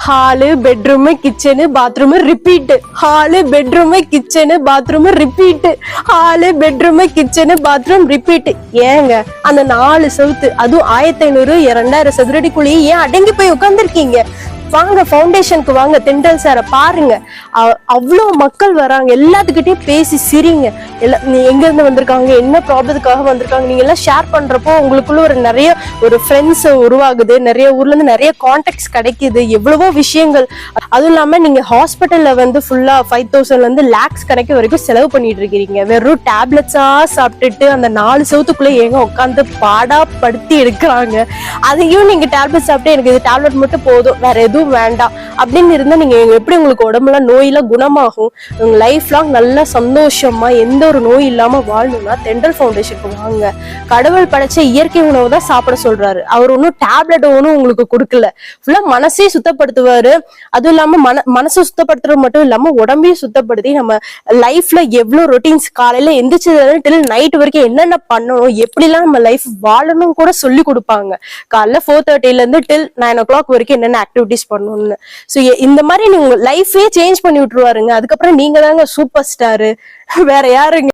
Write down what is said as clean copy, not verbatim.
Hall bedroom kitchen bathroom repeat. Hall bedroom kitchen bathroom repeat. Hall bedroom kitchen bathroom repeat. ஏங்க அந்த 4 செவுத்து அதுவும் 1500 2000 சதுரடிக்குள்ளேயே ஏன் அடங்கி போய் உட்காந்துருக்கீங்க? வாங்க ஃபவுண்டேஷனுக்கு வாங்க, தென்றல் சார பாருங்க. அவ்வளோ மக்கள் வராங்க, எல்லாத்துக்கிட்டையும் பேசி சிரிங்க. எங்க இருந்து வந்திருக்காங்க, என்ன ப்ராப்ளத்துக்காக வந்திருக்காங்க, நீங்க எல்லாம் ஷேர் பண்றப்போ உங்களுக்குள்ள நிறைய ஃப்ரெண்ட்ஸ் உருவாகுது, நிறைய ஊர்ல இருந்து நிறைய கான்டாக்ட்ஸ் கிடைக்குது, எவ்வளவோ விஷயங்கள். அதுவும் இல்லாம நீங்க ஹாஸ்பிட்டல்ல ஃபுல்லா 5000 இருந்து லேக்ஸ் கணக்கு வரைக்கும் செலவு பண்ணிட்டு இருக்கீங்க. வெறும் டேப்லெட்ஸா சாப்பிட்டுட்டு அந்த 4 செவத்துக்குள்ள ஏங்க உட்காந்து பாடா படுத்தி எடுக்கிறாங்க. அதையும் நீங்க டேப்லெட் சாப்பிட்டு எனக்கு இது டேப்லெட் மட்டும் போதும், வேற எதுவும் வேண்டாம் அப்படின்னு இருந்தா நீங்க எப்படி உங்களுக்கு உடம்புல நோயெல்லாம் குணமாகும்? உங்க லைஃப் லாங் நல்லா சந்தோஷமா எந்த ஒரு நோய் இல்லாம வாழணும்னா தென்றல் ஃபவுண்டேஷனுக்கு வாங்க. கடவுள் படைச்ச இயற்கை உணவு தான் சாப்பிட சொல்றாரு. அவர் ஒன்னும் டேப்லெட் ஒன்னும் உங்களுக்கு கொடுக்கல. ஃபுல்லா மனசே சுத்தப்படுத்துவாரு. அதுவும் இல்லாம மனசை சுத்தப்படுத்துறது மட்டும் இல்லாம உடம்பையும் சுத்தப்படுத்தி நம்ம லைஃப்ல எவ்வளவு ரொட்டீன்ஸ் காலையில எந்திரிச்சது டில் நைட் வரைக்கும் என்னென்ன பண்ணணும், எப்படிலாம் நம்ம லைஃப் வாழணும் கூட சொல்லி கொடுப்பாங்க. காலைல 4:30 இருந்து டில் 9 o'clock வரைக்கும் என்னென்ன ஆக்டிவிட்டிஸ் பண்ணணும்னு. சோ இந்த மாதிரி நீங்க லைஃபே சேஞ்ச் பண்ணி விட்டுருவாருங்க. அதுக்கப்புறம் நீங்க தாங்க சூப்பர் ஸ்டாரு, வேற யாருங்க?